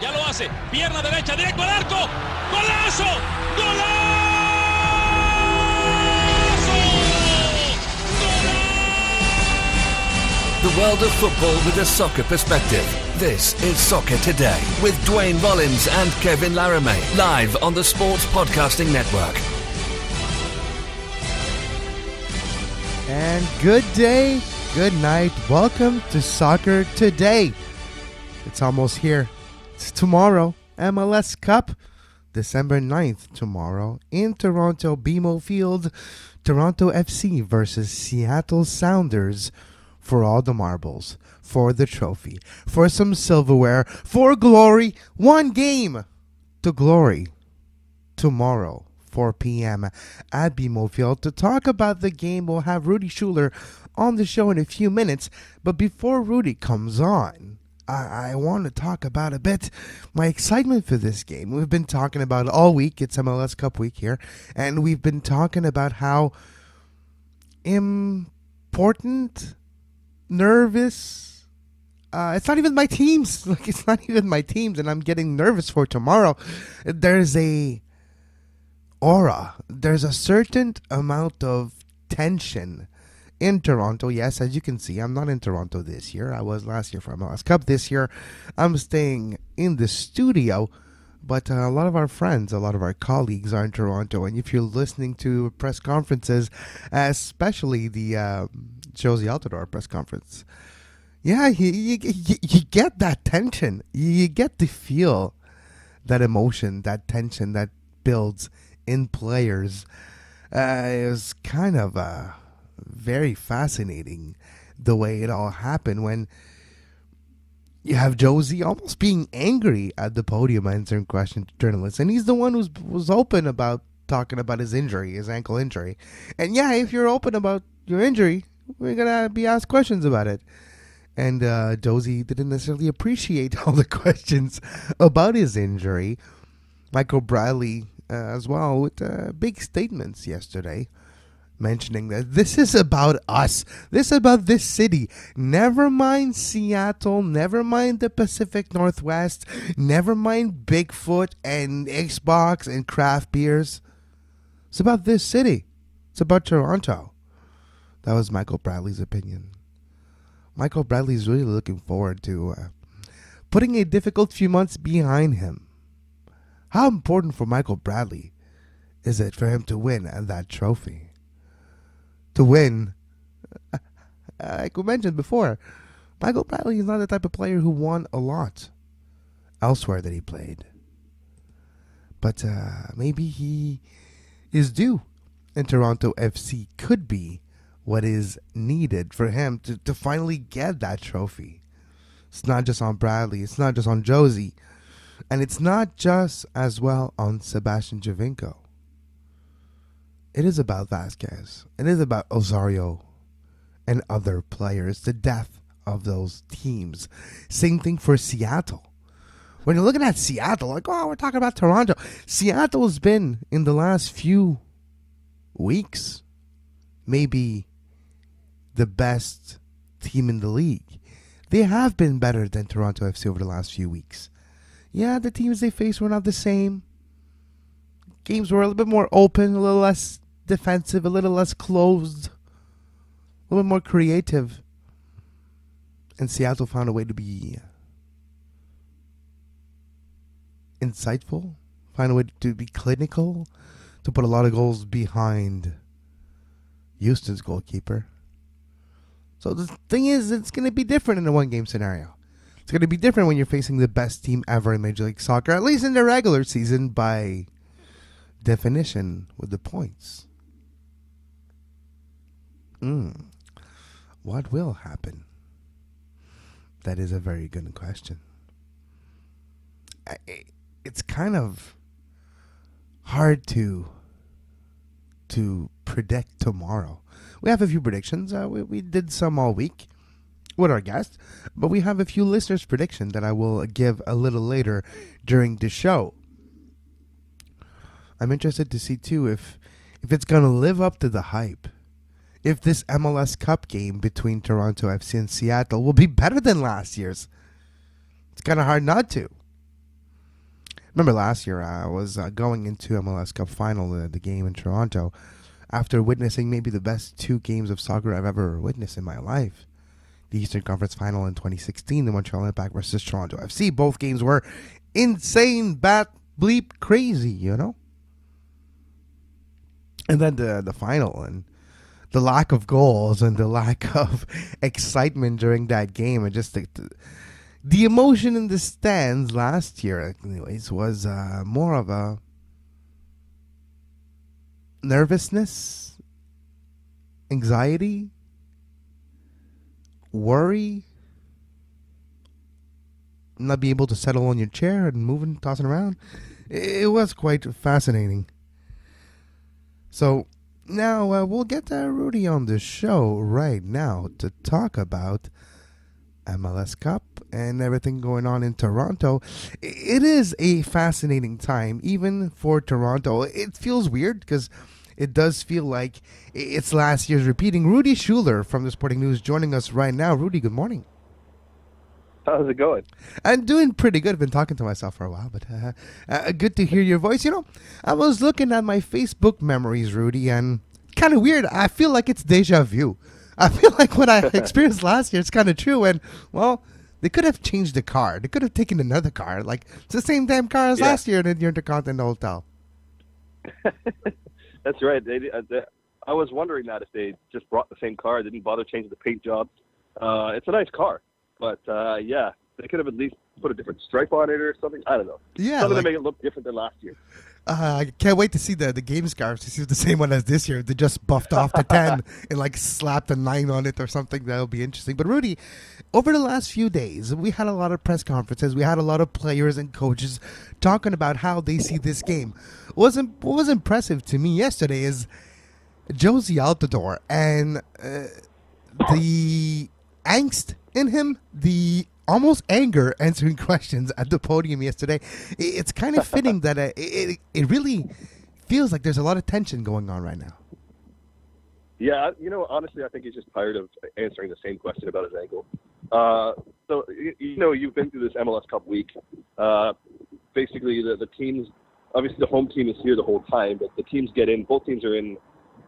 Ya lo hace. Pierna derecha, directo al arco. ¡Golazo! ¡Golazo! The world of football with a soccer perspective. This is Soccer Today with Duane, Rollins and Kevin Laramee. Live on the Sports Podcasting Network. And good day, good night. Welcome to Soccer Today. It's almost here. It's tomorrow. MLS Cup, December 9th tomorrow in Toronto, BMO Field. Toronto FC versus Seattle Sounders. For all the marbles, for the trophy, for some silverware, for glory. One game to glory. Tomorrow, 4 p.m. at BMO Field. To talk about the game, we'll have Rudi Schuller on the show in a few minutes. But before Rudi comes on, I want to talk about a bit my excitement for this game. We've been talking about it all week. It's MLS Cup week here. And we've been talking about how important, nervous, it's not even my teams. It's not even my teams, and I'm getting nervous for tomorrow. There's a aura. There's a certain amount of tension in Toronto. Yes, as you can see, I'm not in Toronto this year. I was last year for MLS Cup. This year, I'm staying in the studio. But a lot of our friends, a lot of our colleagues are in Toronto. And if you're listening to press conferences, especially the Josie Altidore press conference, yeah, you get that tension. You get to feel that emotion, that tension that builds in players. It was kind of very fascinating the way it all happened when you have Josie almost being angry at the podium answering questions to journalists. And he's the one who was open about talking about his injury, his ankle injury. And yeah, if you're open about your injury, we're going to be asked questions about it. And Josie didn't necessarily appreciate all the questions about his injury. Michael Bradley as well with big statements yesterday, mentioning that this is about us. This is about this city. Never mind Seattle. Never mind the Pacific Northwest. Never mind Bigfoot and Xbox and craft beers. It's about this city. It's about Toronto. That was Michael Bradley's opinion. Michael Bradley's really looking forward to putting a difficult few months behind him. How important for Michael Bradley is it for him to win that trophy? To win, like we mentioned before, Michael Bradley is not the type of player who won a lot elsewhere that he played. But maybe he is due, and Toronto FC could be what is needed for him to finally get that trophy. It's not just on Bradley, it's not just on Josie, and it's not just as well on Sebastian Giovinco. It is about Vasquez. It is about Osorio and other players, the depth of those teams. Same thing for Seattle. When you're looking at Seattle, like, oh, we're talking about Toronto. Seattle has been, in the last few weeks, maybe the best team in the league. They have been better than Toronto FC over the last few weeks. Yeah, the teams they faced were not the same. Games were a little bit more open, a little less defensive, a little less closed, a little bit more creative. And Seattle found a way to be insightful, find a way to be clinical, to put a lot of goals behind Houston's goalkeeper. So the thing is, it's going to be different in a one-game scenario. It's going to be different when you're facing the best team ever in Major League Soccer, at least in the regular season, by definition, with the points. What will happen? That is a very good question. It's kind of hard to predict tomorrow. We have a few predictions. We did some all week with our guests, but we have a few listeners' predictions that I will give a little later during the show. I'm interested to see too if it's going to live up to the hype. If this MLS Cup game between Toronto FC and Seattle will be better than last year's. It's kind of hard not to. Remember last year, I was going into MLS Cup final, the game in Toronto, after witnessing maybe the best 2 games of soccer I've ever witnessed in my life. The Eastern Conference Final in 2016, the Montreal Impact versus Toronto FC. Both games were insane, bat bleep crazy, you know? And then the final, and the lack of goals and the lack of excitement during that game, and just the emotion in the stands last year, anyways, was more of a nervousness, anxiety, worry, not be able to settle on your chair and moving, tossing around. It was quite fascinating. So now we'll get Rudi on the show right now to talk about MLS Cup and everything going on in Toronto. It is a fascinating time, even for Toronto. It feels weird because it does feel like it's last year's repeating. Rudi Schuller from the Sporting News joining us right now. Rudi, good morning. How's it going? I'm doing pretty good. I've been talking to myself for a while, but good to hear your voice. You know, I was looking at my Facebook memories, Rudi, and kind of weird. I feel like it's deja vu. I feel like what I experienced last year, it's kind of true. And, well, they could have changed the car. They could have taken another car. Like, it's the same damn car as last year in the Intercontinental Hotel. That's right. I was wondering that if they just brought the same car, didn't bother changing the paint job. It's a nice car. But, yeah, they could have at least put a different stripe on it or something. I don't know. Yeah, something to make it look different than last year. I can't wait to see the game scarves to see if the same one as this year. They just buffed off the 10 and like slapped a 9 on it or something. That'll be interesting. But Rudi, over the last few days, we had a lot of press conferences. We had a lot of players and coaches talking about how they see this game. What was impressive to me yesterday is Jozy Altidore and the angst in him, the almost anger answering questions at the podium yesterday. It's kind of fitting that it really feels like there's a lot of tension going on right now. Yeah, you know, honestly, I think he's just tired of answering the same question about his ankle. So, you know, you've been through this MLS Cup week. Basically, the teams, obviously the home team is here the whole time, but the teams get in. Both teams are in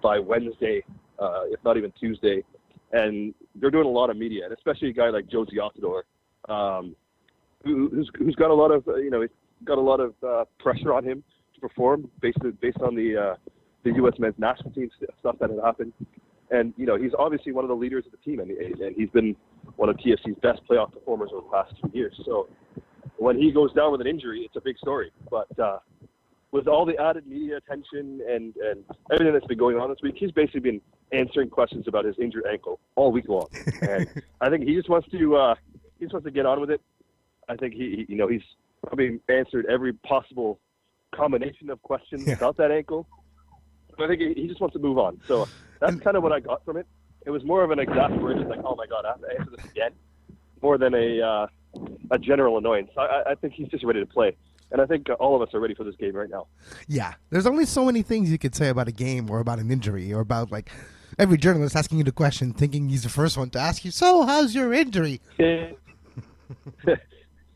by Wednesday, if not even Tuesday. And they're doing a lot of media, and especially a guy like Jozy Altidore, who's got a lot of, he's got a lot of pressure on him to perform based on the U.S. men's national team stuff that had happened. And, you know, he's obviously one of the leaders of the team, and he's been one of TFC's best playoff performers over the past 2 years. So when he goes down with an injury, it's a big story. But with all the added media attention and everything that's been going on this week, he's basically been answering questions about his injured ankle all week long. And I think he just wants to get on with it. I think he's probably answered every possible combination of questions about that ankle. But I think he just wants to move on. So that's kind of what I got from it. It was more of an exasperation, like, oh my God, I have to answer this again, more than a general annoyance. I think he's just ready to play. And I think all of us are ready for this game right now. Yeah. There's only so many things you could say about a game or about an injury or about, like, every journalist asking you the question thinking he's the first one to ask you, so how's your injury?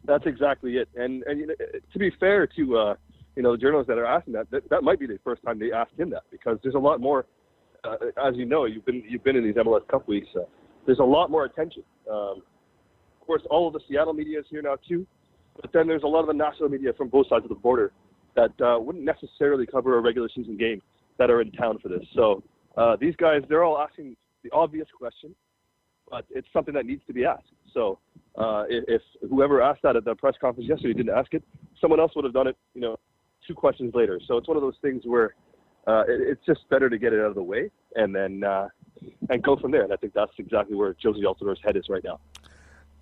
That's exactly it. And you know, to be fair to the journalists that are asking that might be the first time they asked him that, because there's a lot more, as you know, you've been in these MLS Cup weeks, there's a lot more attention. Of course, all of the Seattle media is here now too. But then there's a lot of the national media from both sides of the border that wouldn't necessarily cover a regular season game that are in town for this. So these guys, they're all asking the obvious question, but it's something that needs to be asked. So if whoever asked that at the press conference yesterday didn't ask it, someone else would have done it, 2 questions later. So it's one of those things where it's just better to get it out of the way and then and go from there. And I think that's exactly where Jozy Altidore's head is right now.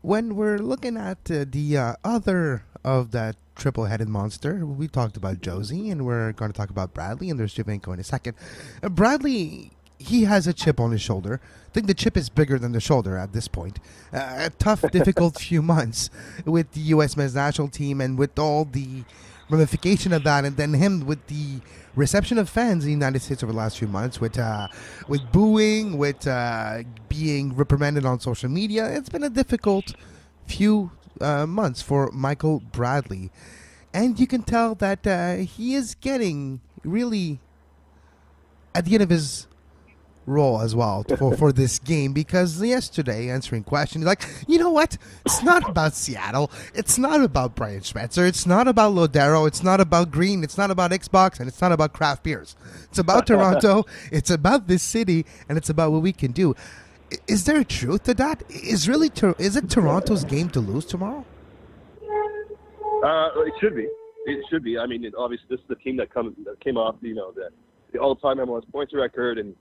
When we're looking at the other of that triple-headed monster, we talked about Jozy, and we're going to talk about Bradley, and there's Javinko in a second. Bradley, he has a chip on his shoulder. I think the chip is bigger than the shoulder at this point. A tough, difficult few months with the U.S. men's national team and with all the ramification of that, and then him with the reception of fans in the United States over the last few months with booing, with being reprimanded on social media. It's been a difficult few months for Michael Bradley. And you can tell that he is getting really at the end of his role as well for this game, because yesterday answering questions like, you know what, it's not about Seattle, it's not about Brian Schmetzer, it's not about Lodero, it's not about Green, it's not about Xbox, and it's not about craft beers. It's about Toronto, it's about this city, and it's about what we can do. Is there a truth to that? Is it Toronto's game to lose tomorrow? It should be. It should be. I mean, obviously, this is the team that came off, the all-time MLS points record, and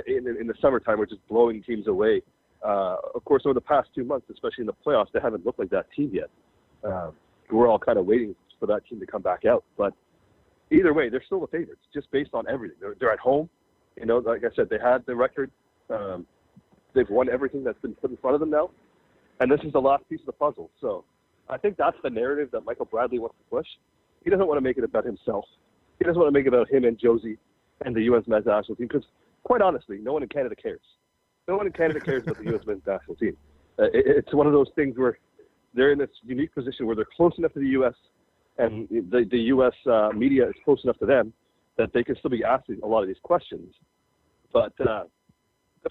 in the summertime, we're just blowing teams away. Of course, over the past 2 months, especially in the playoffs, they haven't looked like that team yet. We're all kind of waiting for that team to come back out. But either way, they're still the favorites, just based on everything. They're at home. Like I said, they had the record. They've won everything that's been put in front of them now. And this is the last piece of the puzzle. So I think that's the narrative that Michael Bradley wants to push. He doesn't want to make it about himself. He doesn't want to make it about him and Josie and the U.S. men's national team, because, quite honestly, no one in Canada cares. No one in Canada cares about the U.S. men's national team. It's one of those things where they're in this unique position where they're close enough to the U.S. and the U.S. Media is close enough to them that they can still be asking a lot of these questions. But the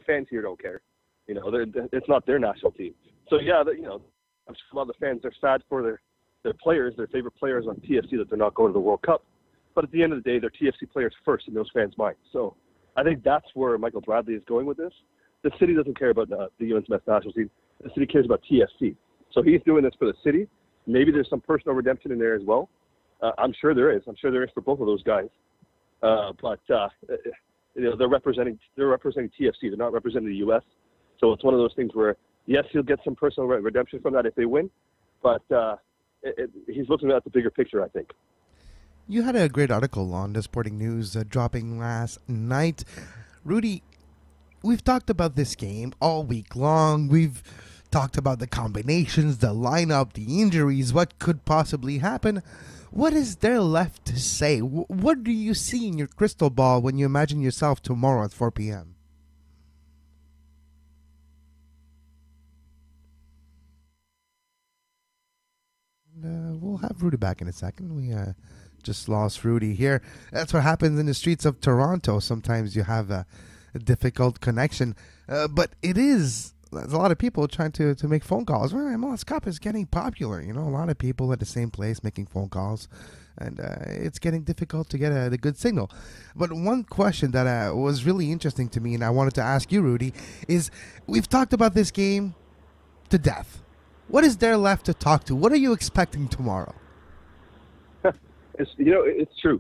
fans here don't care. It's not their national team. So, yeah, I'm sure a lot of the fans are sad for their players, their favorite players on TFC, that they're not going to the World Cup. But at the end of the day, they're TFC players first in those fans' minds. So I think that's where Michael Bradley is going with this. The city doesn't care about the U.S. men's national team. The city cares about TFC. So he's doing this for the city. Maybe there's some personal redemption in there as well. I'm sure there is. I'm sure there is for both of those guys. But they're representing TFC. They're not representing the U.S. So it's one of those things where, yes, he'll get some personal redemption from that if they win. But he's looking at the bigger picture, I think. You had a great article on the Sporting News dropping last night. Rudy, we've talked about this game all week long. We've talked about the combinations, the lineup, the injuries, what could possibly happen. What is there left to say? What do you see in your crystal ball when you imagine yourself tomorrow at 4 p.m.? We'll have Rudy back in a second. We just lost Rudy here. That's what happens in the streets of Toronto. Sometimes you have a difficult connection. But there's a lot of people trying to make phone calls. Well, MLS Cup is getting popular. A lot of people at the same place making phone calls. And it's getting difficult to get the good signal. But one question that was really interesting to me, and I wanted to ask you, Rudy, is we've talked about this game to death. What is there left to talk to? What are you expecting tomorrow? It's true.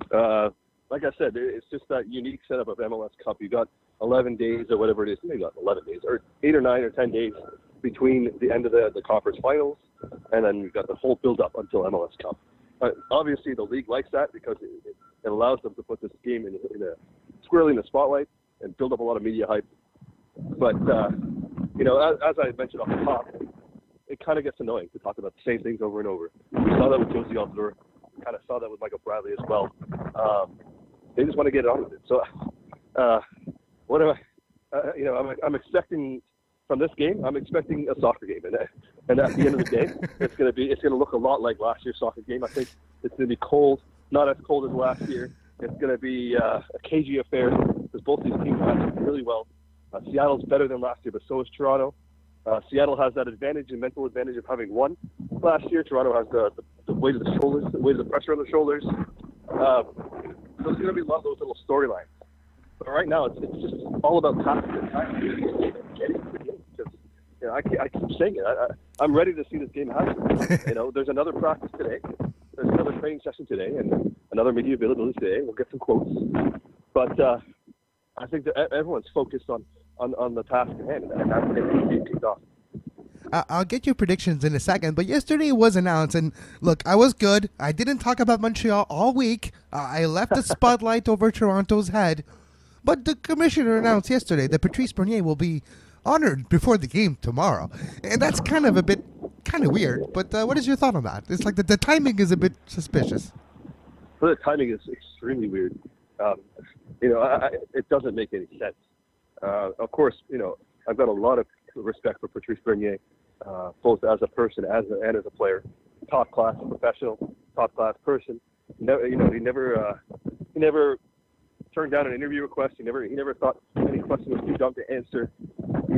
Like I said, it's just that unique setup of MLS Cup. You got 11 days or whatever it is. Maybe not 11 days, or 8 or 9 or 10 days between the end of the conference finals, and then you've got the whole build-up until MLS Cup. Obviously, the league likes that because it allows them to put this game squarely in the spotlight and build up a lot of media hype. But, as I mentioned off the top, it kind of gets annoying to talk about the same things over and over. We saw that with Josie Altidore. We kind of saw that with Michael Bradley as well. They just want to get on with it. So, what am I? I'm expecting from this game. I'm expecting a soccer game, and at the end of the day, it's going to look a lot like last year's soccer game. I think it's going to be cold, not as cold as last year. It's going to be a cagey affair because both these teams match really well. Seattle's better than last year, but so is Toronto. Seattle has that advantage and mental advantage of having won last year. Toronto has the weight of the shoulders, the weight of the pressure on the shoulders. So there's going to be a lot of those little storylines. But right now, it's just all about tactics and tactics. I keep saying it. I'm ready to see this game happen. There's another practice today. There's another training session today, and another media availability today. We'll get some quotes. But I think that everyone's focused on the task at hand, and that's getting kicked off. I'll get your predictions in a second, but yesterday it was announced, and look, I was good. I didn't talk about Montreal all week. I left the spotlight over Toronto's head, but the commissioner announced yesterday that Patrice Bernier will be honored before the game tomorrow, and that's kind of weird, but what is your thought on that? It's like the timing is a bit suspicious. Well, the timing is extremely weird. It doesn't make any sense. Of course, I've got a lot of respect for Patrice Bernier, both as a person and as a player. Top class professional. top class person. He never turned down an interview request. He never thought any question was too dumb to answer. He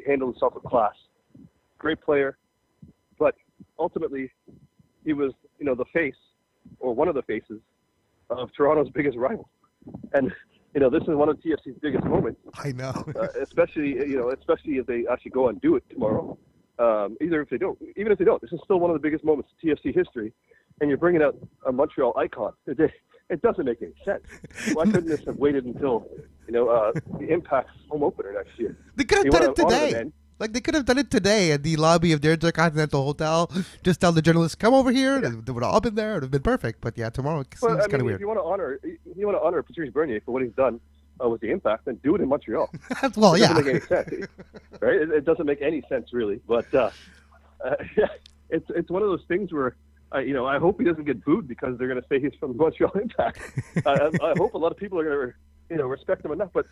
handled himself with class. Great player, but ultimately he was the face, or one of the faces, of Toronto's biggest rival. And this is one of TFC's biggest moments. I know. especially if they actually go and do it tomorrow. Even if they don't, this is still one of the biggest moments in TFC history. And you're bringing out a Montreal icon. It doesn't make any sense. Why couldn't this have waited until the Impact's home opener next year? They could have done it today. Like, they could have done it today at the lobby of their Intercontinental Hotel. Just tell the journalists, come over here. Yeah. They would have all been there. It would have been perfect. But yeah, tomorrow seems kind of weird. If you want to honor Patrice Bernier for what he's done with the Impact, then do it in Montreal. Well, it doesn't make any sense, right? It doesn't make any sense, really. But it's one of those things where I hope he doesn't get booed because they're going to say he's from the Montreal Impact. I hope a lot of people are going to respect him enough. But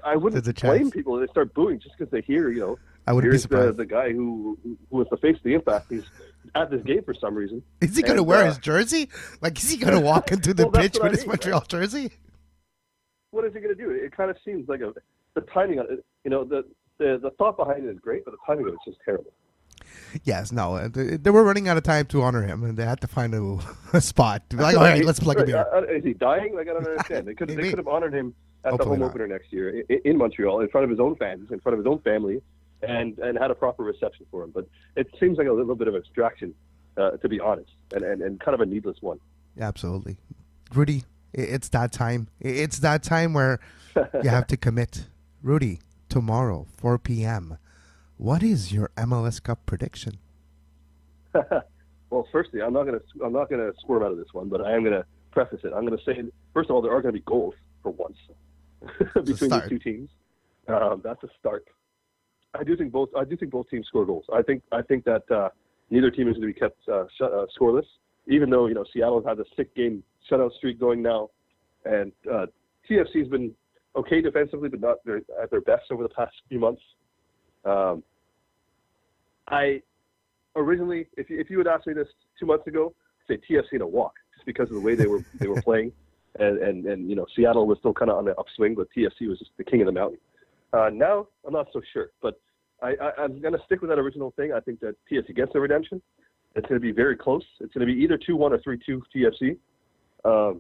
I wouldn't blame people if they start booing just because they hear I wouldn't be surprised. The guy who was the face of the Impact. He's at this game for some reason. Is he going to wear his jersey? Like, is he going to walk into the pitch with his Montreal jersey? What is he going to do? It kind of seems like the timing on it. The thought behind it is great, but the timing of it is just terrible. Yes, no. They were running out of time to honor him, and they had to find a spot. Like, all right, let's plug him here. Is he dying? Like, I don't understand. They could have honored him at the home opener next year in Montreal, in front of his own fans, in front of his own family, and had a proper reception for him. But it seems like a little bit of a distraction, to be honest, and kind of a needless one. Absolutely. Rudy, it's that time. It's that time where you have to commit. Rudy, tomorrow, 4 p.m., what is your MLS Cup prediction? Well, firstly, I'm not gonna squirm out of this one, but I am gonna preface it. I'm gonna say, first of all, there are gonna be goals for once between these two teams. That's a start. I do think both teams score goals. I think that neither team is going to be kept scoreless, even though Seattle has a 6-game shutout streak going now, and TFC's been okay defensively, but not at their best over the past few months. I originally, if you had asked me this 2 months ago, I'd say TFC in a walk, just because of the way they were playing, and Seattle was still kind of on the upswing, but TFC was just the king of the mountain. Now I'm not so sure, but I'm going to stick with that original thing. I think that TFC gets the redemption. It's going to be very close. It's going to be either 2-1 or 3-2 TFC. I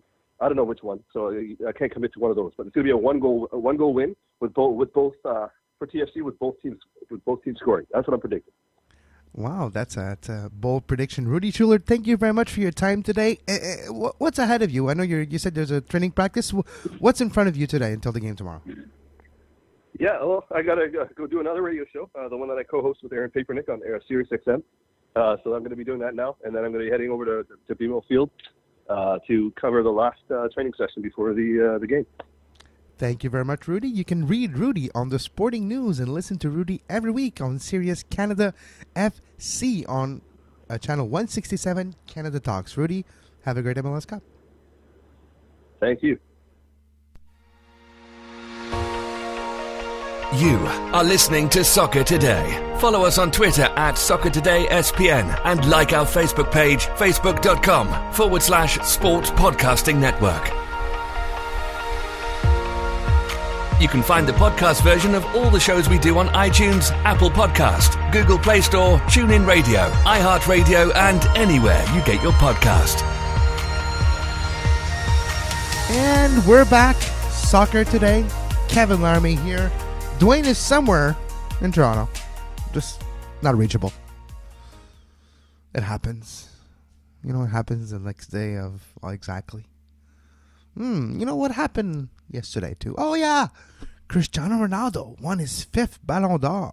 don't know which one, so I can't commit to one of those. But it's going to be a one goal win with both for TFC with both teams scoring. That's what I'm predicting. Wow, that's a bold prediction. Rudi Schuller, thank you very much for your time today. What's ahead of you? I know you said there's a training practice. What's in front of you today until the game tomorrow? Yeah, well, I got to go do another radio show, the one that I co-host with Aaron Papernick on Sirius XM. So I'm going to be doing that now, and then I'm going to be heading over to BMO Field to cover the last training session before the game. Thank you very much, Rudy. You can read Rudy on the Sporting News and listen to Rudy every week on Sirius Canada FC on channel 167, Canada Talks. Rudy, have a great MLS Cup. Thank you. You are listening to Soccer Today. Follow us on Twitter at Soccer Today SPN and like our Facebook page, facebook.com/Sports Podcasting Network. You can find the podcast version of all the shows we do on iTunes, Apple Podcast, Google Play Store, TuneIn Radio, iHeartRadio, and anywhere you get your podcast. And we're back. Soccer Today. Kevin Laramee here. Duane is somewhere in Toronto. Just not reachable. It happens. It happens the next day of exactly. You know what happened yesterday too? Oh yeah, Cristiano Ronaldo won his 5th Ballon d'Or.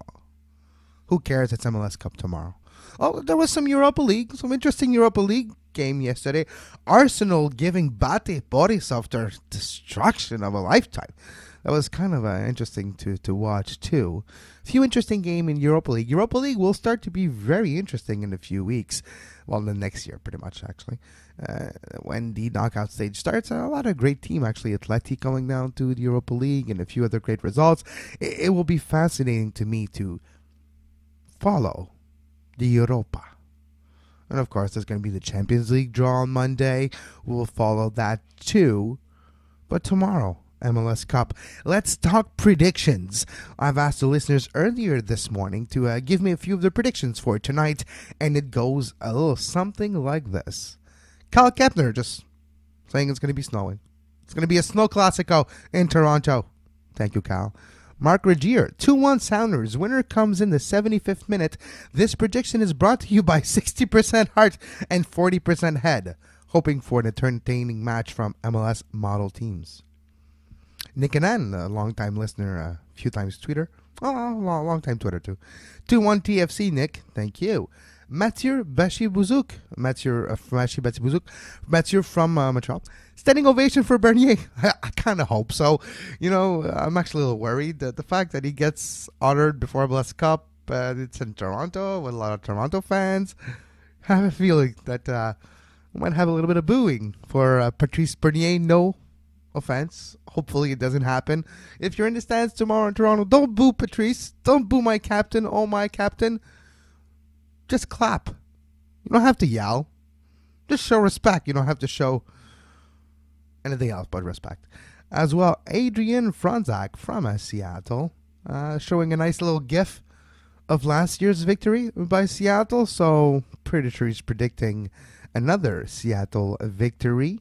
Who cares? It's MLS Cup tomorrow. Oh, there was some interesting Europa League game yesterday. Arsenal giving Bate Borisov their destruction of a lifetime. That was kind of interesting to watch too. A few interesting game in Europa League. Europa League will start to be very interesting in a few weeks. Well, the next year, pretty much, actually. When the knockout stage starts, a lot of great team, actually. Atleti going down to the Europa League and a few other great results. It will be fascinating to me to follow the Europa. And of course, there's going to be the Champions League draw on Monday. We'll follow that too. But tomorrow, MLS Cup. Let's talk predictions. I've asked the listeners earlier this morning to give me a few of their predictions for tonight, and it goes a little something like this. Kyle Kepner just saying it's going to be snowing. It's going to be a snow classico in Toronto. Thank you, Kyle. Mark Regier, 2-1 Sounders. Winner comes in the 75th minute. This prediction is brought to you by 60% heart and 40% head. Hoping for an entertaining match from MLS model teams. Nick Anan, a long-time listener, a few times Twitter. Long-time Twitter too. 2-1 TFC, Nick. Thank you. Mathieu Bashi-Bouzouk. Mathieu from Montreal. Standing ovation for Bernier. I kind of hope so. I'm actually a little worried that the fact that he gets honored before MLS Cup, it's in Toronto with a lot of Toronto fans. I have a feeling that we might have a little bit of booing for Patrice Bernier. No offense. Hopefully it doesn't happen. If you're in the stands tomorrow in Toronto, don't boo Patrice. Don't boo my captain. Oh, my captain. Just clap. You don't have to yell. Just show respect. You don't have to show anything else but respect. As well, Adrian Franzak from Seattle, showing a nice little gif of last year's victory by Seattle. So pretty sure he's predicting another Seattle victory.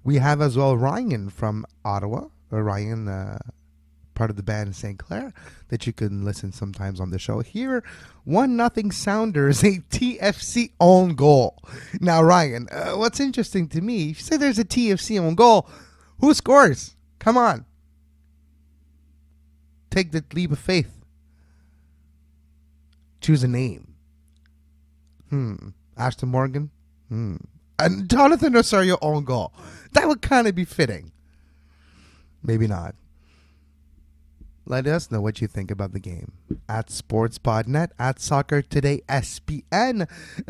We have as well Ryan from Ottawa. Ryan, part of the band St. Clair, that you can listen sometimes on the show. Here, 1-0 Sounders, a TFC own goal. Now, Ryan, what's interesting to me, if you say there's a TFC own goal, who scores? Come on. Take the leap of faith. Choose a name. Ashton Morgan? And Jonathan Osorio own goal. That would kind of be fitting. Maybe not. Let us know what you think about the game. At SportsPodNet, at Soccer Today SPN.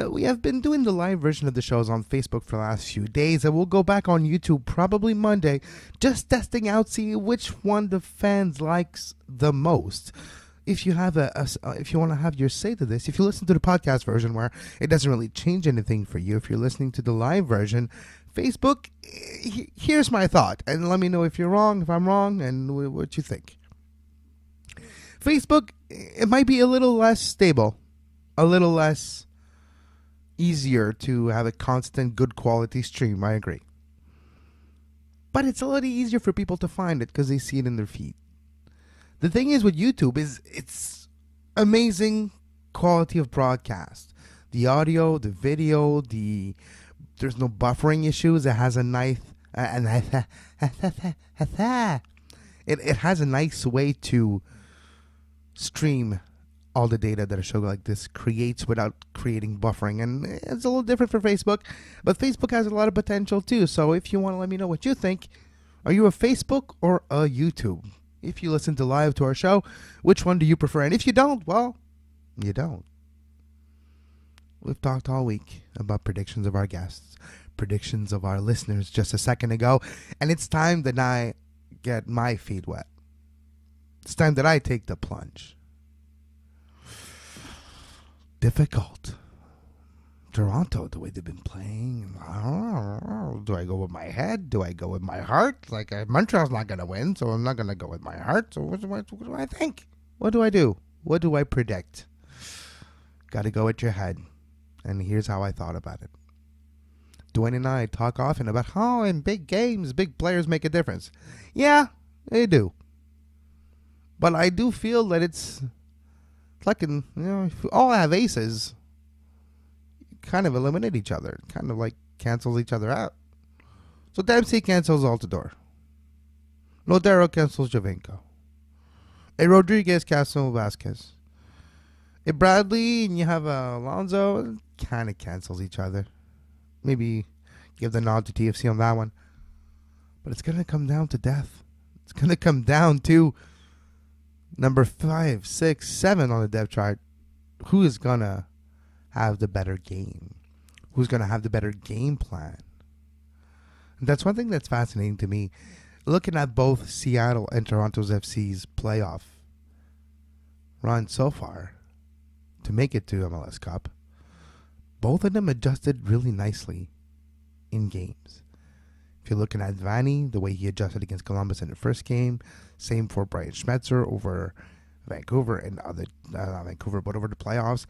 We have been doing the live version of the shows on Facebook for the last few days, and we'll go back on YouTube probably Monday, just testing out, see which one the fans likes the most. If you have if you want to have your say to this, if you listen to the podcast version where it doesn't really change anything for you, if you're listening to the live version, Facebook, here's my thought, and let me know if you're wrong, if I'm wrong, and what you think. Facebook, it might be a little less stable, a little less easier to have a constant good quality stream, I agree. But it's a little easier for people to find it because they see it in their feed. The thing is with YouTube is it's amazing quality of broadcast. The audio, the video, there's no buffering issues. It has a nice it has a nice way to stream all the data that a show like this creates without creating buffering. And it's a little different for Facebook, but Facebook has a lot of potential too. So if you want to let me know what you think, are you a Facebook or a YouTube? If you listen to live to our show, which one do you prefer? And if you don't, well, you don't. We've talked all week about predictions of our guests, predictions of our listeners just a second ago, and it's time that I get my feet wet. It's time that I take the plunge. Difficult. Toronto, the way they've been playing. Do I go with my head? Do I go with my heart? Like, Montreal's not going to win, so I'm not going to go with my heart. So what do I think? What do I do? What do I predict? Got to go with your head. And here's how I thought about it. Duane and I talk often about how in big games, big players make a difference. Yeah, they do. But I do feel that it's like, if we all have aces, kind of eliminate each other, kind of like cancels each other out. So Dempsey cancels Altidore. Lodero cancels Javinko. A Rodriguez cancels Vasquez. A Bradley and you have Alonso, kind of cancels each other. Maybe give the nod to TFC on that one. But it's going to come down to death. It's going to come down to number 5, 6, 7 on the depth chart. Who is going to have the better game? Who's going to have the better game plan? And that's one thing that's fascinating to me. Looking at both Seattle and Toronto's FC's playoff run so far to make it to MLS Cup. both of them adjusted really nicely in games. If you're looking at Duane, the way he adjusted against Columbus in the first game, same for Brian Schmetzer over Vancouver and not Vancouver, but over the playoffs.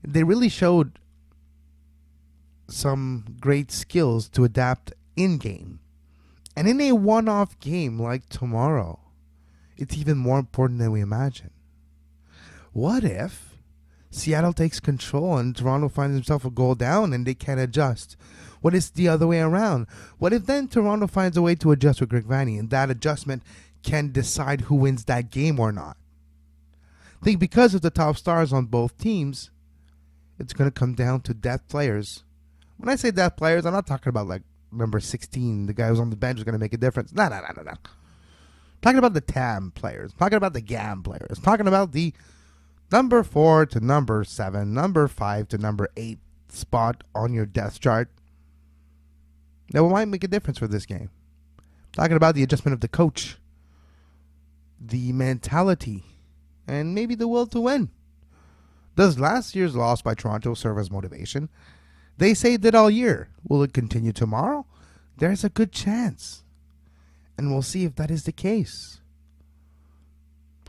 They really showed some great skills to adapt in-game. And in a one-off game like tomorrow, it's even more important than we imagine. What if Seattle takes control and Toronto finds himself a goal down and they can't adjust? What if it's the other way around? What if then Toronto finds a way to adjust with Greg Vanney and that adjustment can decide who wins that game or not? I think because of the top stars on both teams, it's going to come down to depth players. When I say depth players, I'm not talking about like number 16, the guy who's on the bench is going to make a difference. No. Talking about the TAM players. Talking about the GAM players. Talking about the number 4 to number 7, number 5 to number 8 spot on your depth chart. That might make a difference for this game. Talking about the adjustment of the coach, the mentality, and maybe the will to win. Does last year's loss by Toronto serve as motivation? They say it did all year. Will it continue tomorrow? There's a good chance. And we'll see if that is the case.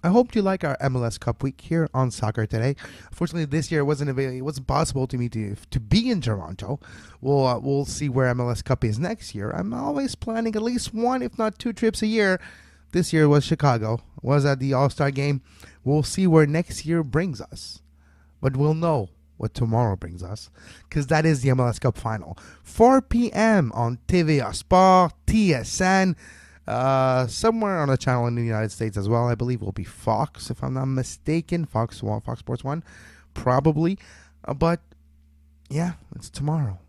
I hope you like our MLS Cup week here on Soccer Today. Unfortunately, this year it wasn't possible to me to be in Toronto. We'll see where MLS Cup is next year. I'm always planning at least one, if not 2 trips a year. This year was Chicago. Was at the All-Star game. We'll see where next year brings us. But we'll know what tomorrow brings us, because that is the MLS Cup final. 4 p.m. on TVA Sport, TSN, somewhere on a channel in the United States as well. I believe will be Fox, if I'm not mistaken. Fox Sports 1, probably. But, yeah, it's tomorrow.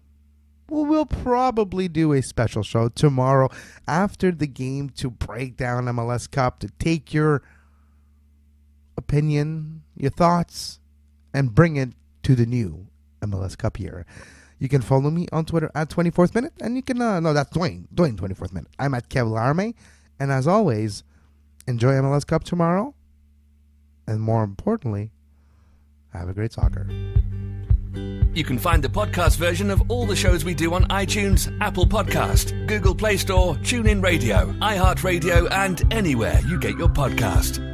We'll probably do a special show tomorrow after the game to break down MLS Cup, to take your opinion, your thoughts, and bring it to the new MLS Cup year. You can follow me on Twitter at 24th Minute, and you can, no, that's Duane 24th Minute. I'm at Kev Laramee, and as always, enjoy MLS Cup tomorrow, and more importantly, have a great soccer. You can find the podcast version of all the shows we do on iTunes, Apple Podcast, Google Play Store, TuneIn Radio, iHeartRadio, and anywhere you get your podcast.